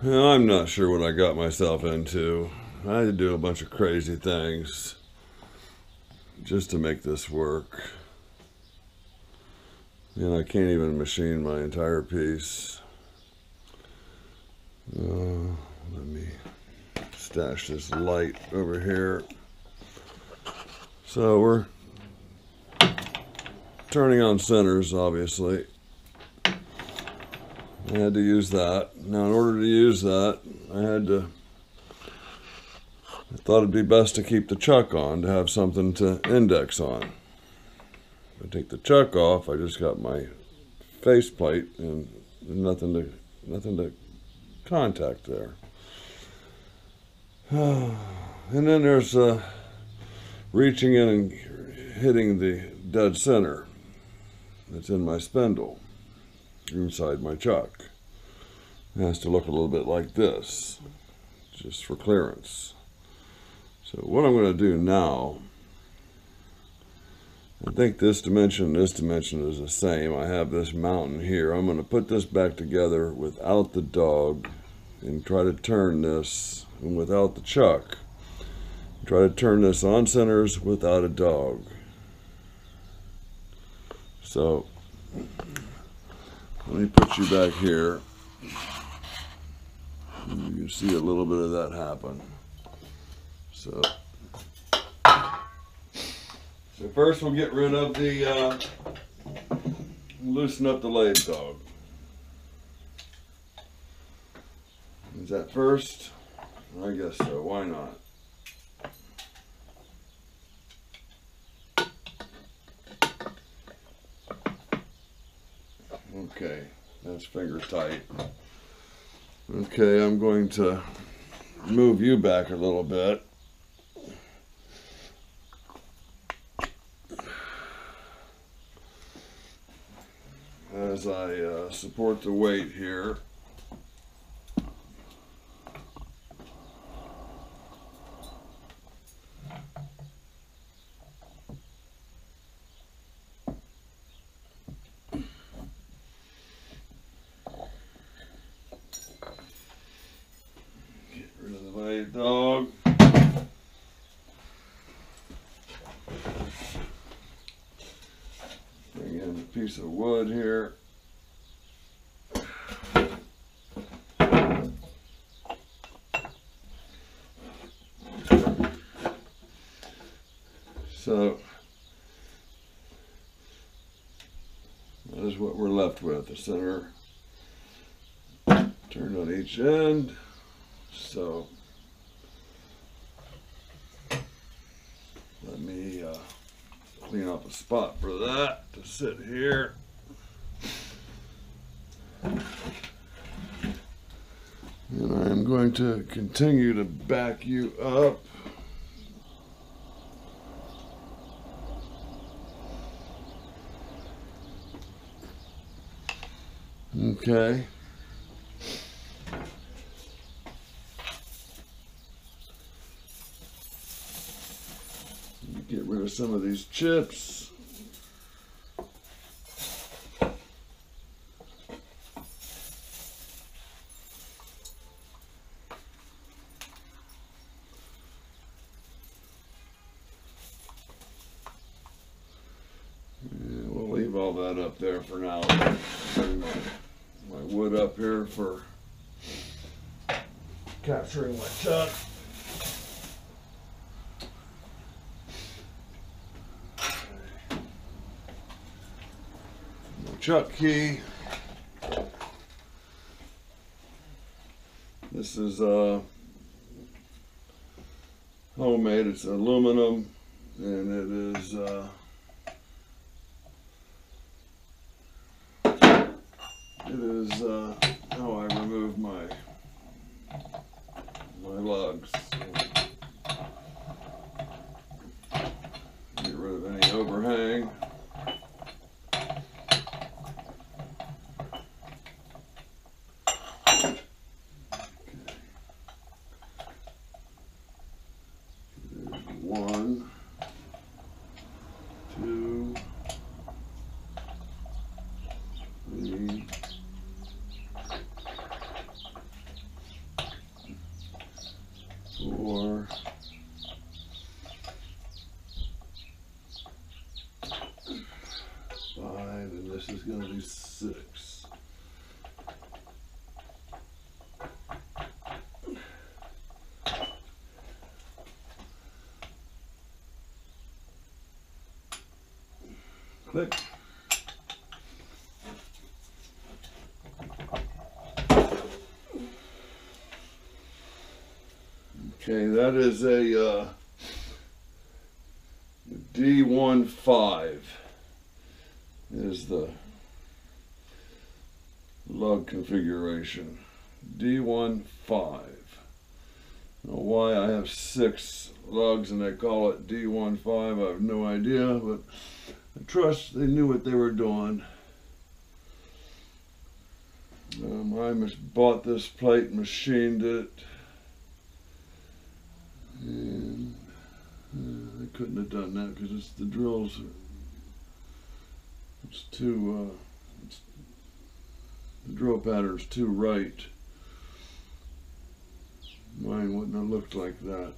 I'm not sure what I got myself into. I had to do a bunch of crazy things just to make this work. And I can't even machine my entire piece. Let me stash this light over here. So we're turning on centers, obviously. I had to use that. Now, in order to use that, I thought it'd be best to keep the chuck on to have something to index on. If I take the chuck off, I just got my faceplate and nothing to contact there. And then there's reaching in and hitting the dead center that's in my spindle inside my chuck. It has to look a little bit like this, just for clearance. So what I'm going to do now, I think this dimension and this dimension is the same. I have this mountain here. I'm going to put this back together without the dog and try to turn this, and without the chuck, try to turn this on centers without a dog. So let me put you back here. You can see a little bit of that happen. So first we'll get rid of the, loosen up the lathe dog. Is that first? I guess so, why not? Okay, that's finger tight. Okay, I'm going to move you back a little bit. As I support the weight here. Dog. Bring in a piece of wood here. So that is what we're left with, the center turned on each end. So let me clean up a spot for that to sit here. And I am going to continue to back you up. Okay. Get rid of some of these chips. And we'll leave all that up there for now. Bring my wood up here for capturing my chuck. Chuck key. This is homemade. It's aluminum, and it is how I remove my lugs. Get rid of any overhang. One, two, three, Click. Okay, that is a D15 is the lug configuration. D15. I don't know why I have 6 lugs and they call it D15. I have no idea, but I trust they knew what they were doing. I bought this plate, machined it, and I couldn't have done that because it's the drills. It's too. The drill pattern's too right. Mine wouldn't have looked like that.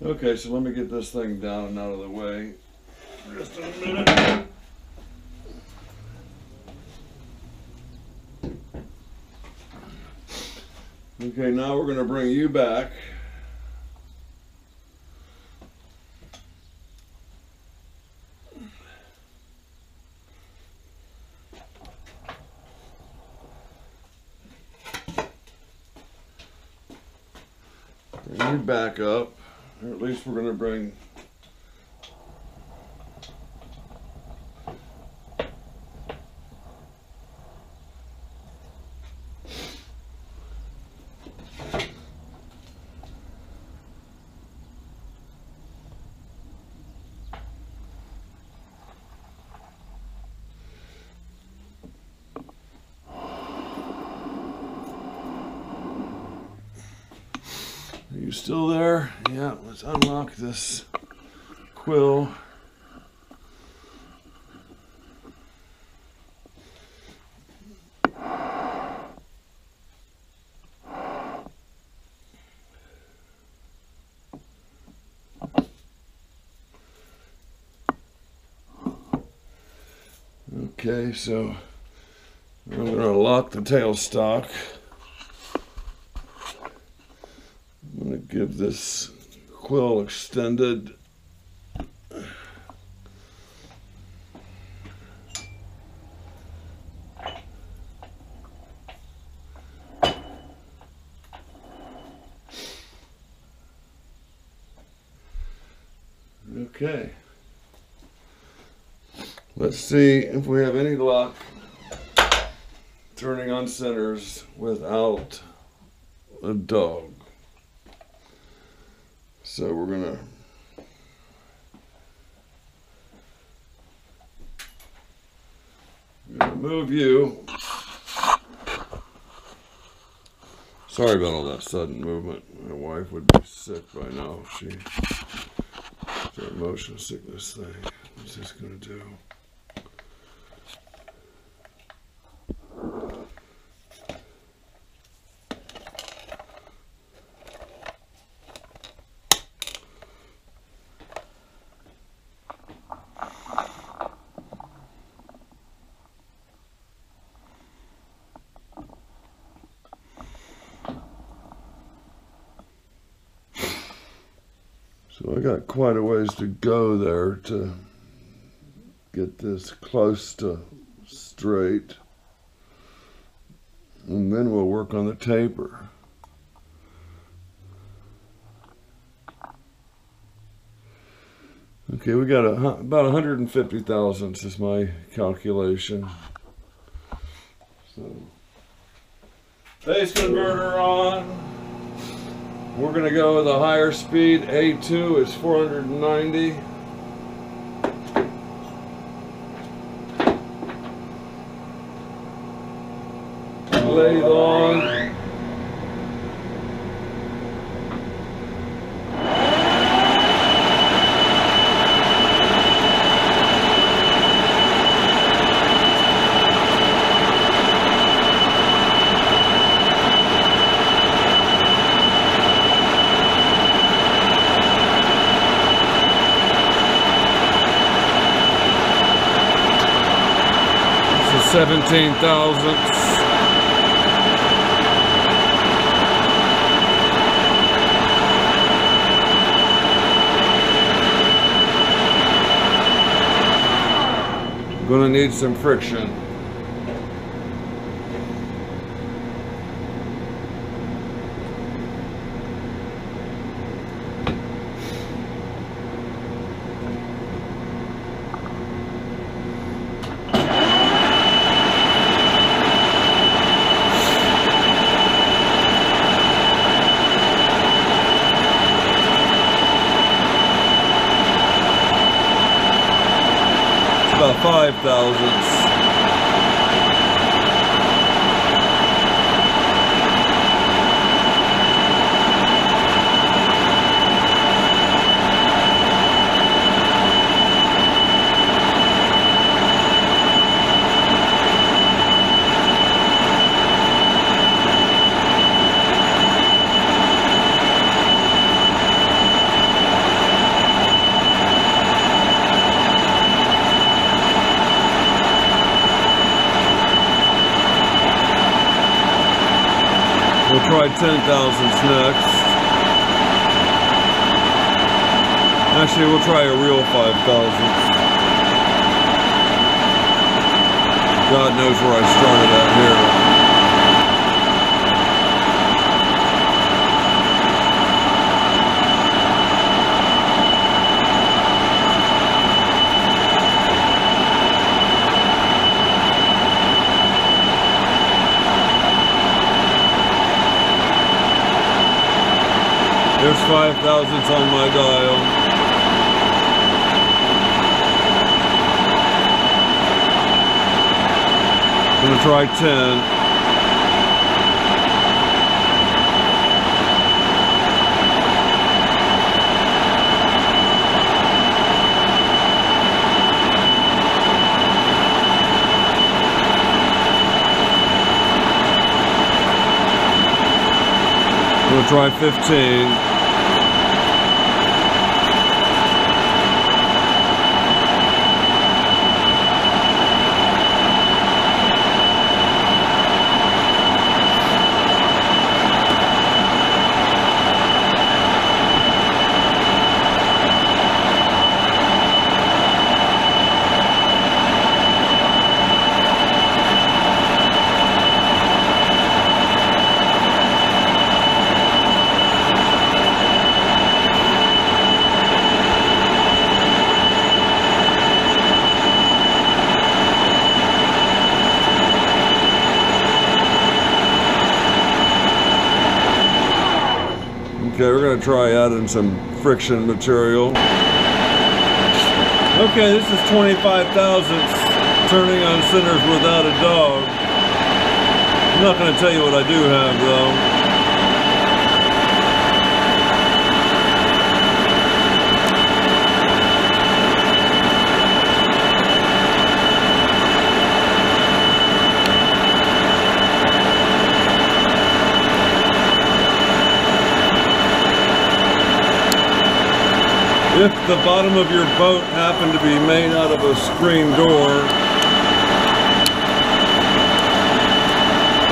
Okay, so let me get this thing down and out of the way for just a minute. Okay, now we're going to bring you back. Bring you back up, or at least we're going to bring Are you still there? Yeah, let's unlock this quill. Okay, so I'm going to lock the tailstock. I'm going to give this quill extended. Okay. Let's see if we have any luck turning on centers without a dog. So we're gonna move you. Sorry about all that sudden movement. My wife would be sick by now. She's a motion sickness thing. What's this gonna do? So I got quite a ways to go there to get this close to straight. And then we'll work on the taper. Okay, we got about 150 thousandths is my calculation. So, phase converter on. We're going to go with a higher speed. A2 is 490. Lathe on. This is 17 thousandths. Gonna need some friction. About 5 thousandths. We'll try 10 thousandths next. Actually, we'll try a real 5 thousandths. God knows where I started at here. There's 5 thousandths on my dial. I'm gonna try 10. I'm gonna try 15. Okay, we're going to try adding some friction material. Okay, this is 25 thousandths turning on centers without a dog. I'm not going to tell you what I do have though. If the bottom of your boat happened to be made out of a screen door,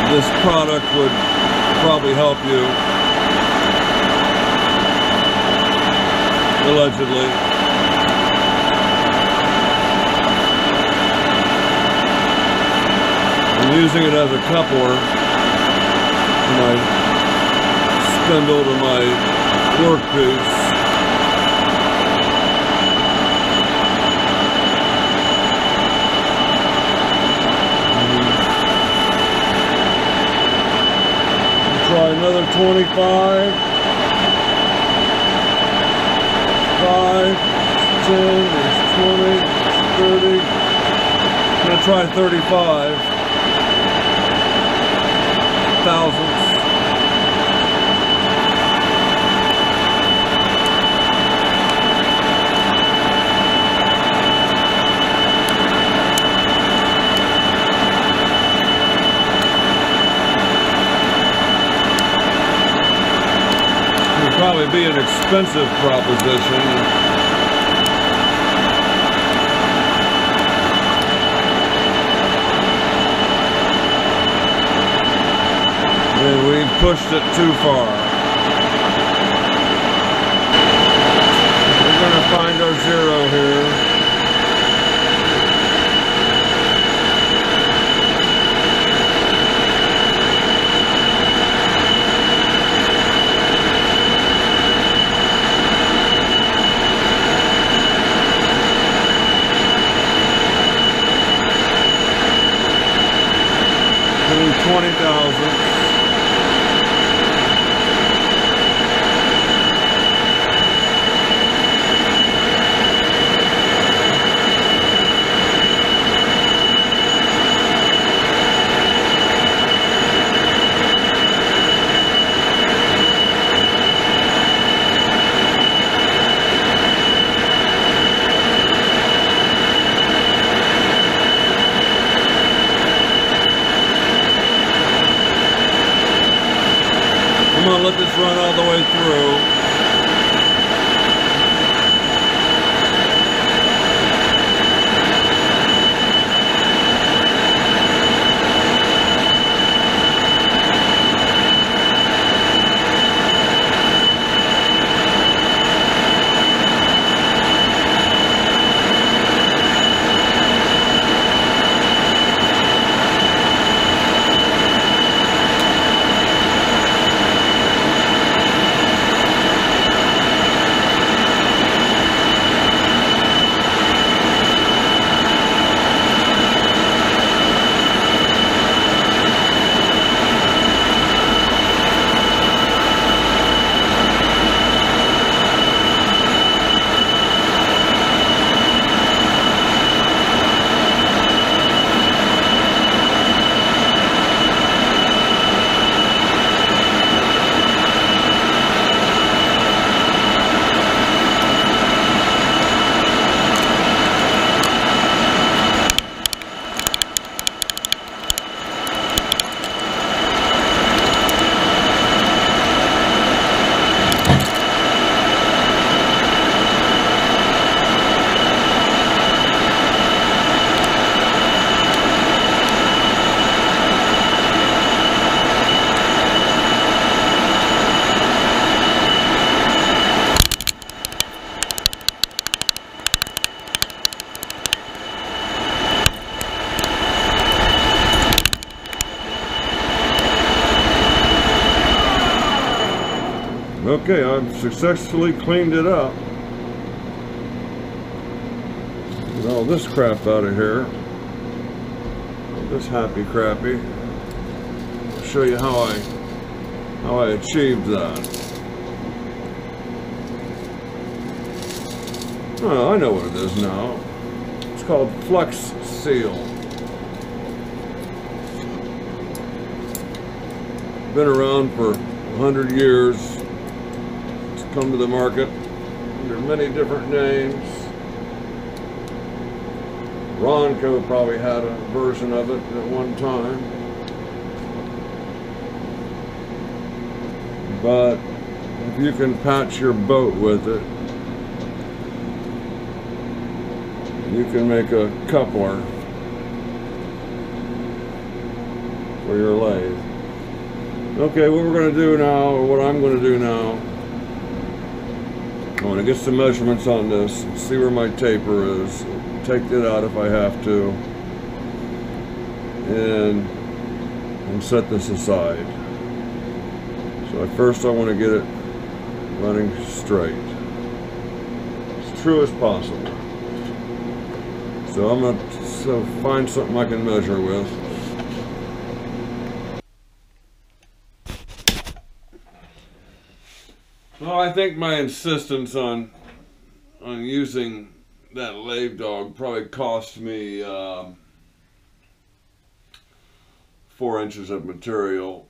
this product would probably help you. Allegedly. I'm using it as a coupler to my spindle to my workpiece. Try another 25, 5, 10, there's 20, 30. I'm going to try 35 thousandths. Probably be an expensive proposition. And we pushed it too far. We're going to find our zero here. 20,000. I'm going to let this run all the way through. Okay, I've successfully cleaned it up. Get all this crap out of here. All this happy crappy. I'll show you how I achieved that. Oh, I know what it is now. It's called Flex Seal. Been around for 100 years. Come to the market under many different names. Ronco probably had a version of it at one time. But if you can patch your boat with it, you can make a coupler for your lathe. Okay, what we're going to do now, or what I'm going to do now, I want to get some measurements on this, see where my taper is, take it out if I have to, and set this aside. So first I want to get it running straight, as true as possible. So I'm going to find something I can measure with. Well, I think my insistence on using that lathe dog probably cost me 4 inches of material.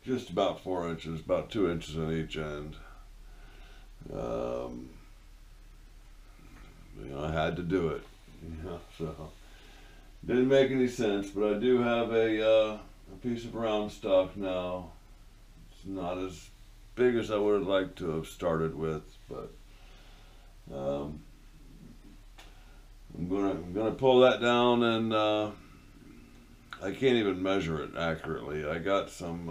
Just about 4 inches, about 2 inches on each end. You know, I had to do it. You know, so didn't make any sense, but I do have a piece of round stock now. It's not as big as I would have liked to have started with, but I'm gonna pull that down, and I can't even measure it accurately. I got some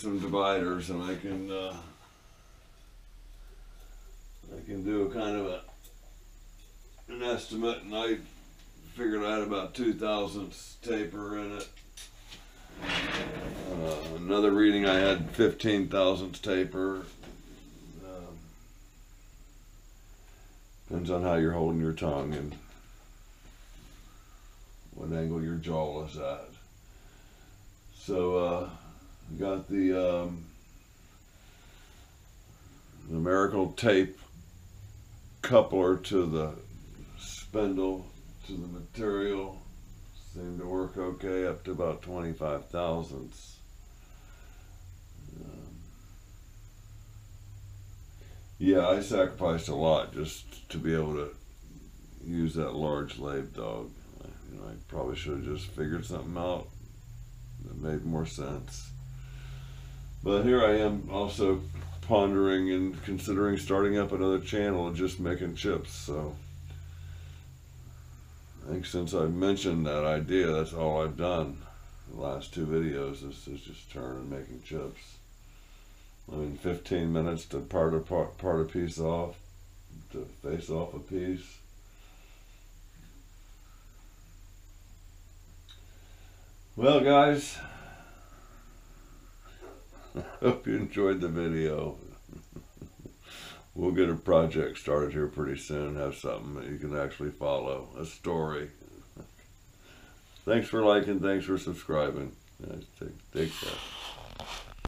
dividers, and I can do a kind of an estimate, and I figured I had about 2/1000 taper in it. Another reading I had 15/1000 taper. Depends on how you're holding your tongue and what angle your jaw is at. So we got the numerical tape coupler to the spindle to the material. Seemed to work okay up to about 25 thousandths. Yeah, I sacrificed a lot just to be able to use that large lathe dog. You know, I probably should have just figured something out that made more sense. But here I am also pondering and considering starting up another channel and just making chips. So I think since I mentioned that idea, that's all I've done. The last two videos is just turning making chips. I mean, 15 minutes to part a piece off, to face off a piece. Well, guys, I hope you enjoyed the video. We'll get a project started here pretty soon, have something that you can actually follow, a story. Thanks for liking, thanks for subscribing. Take care.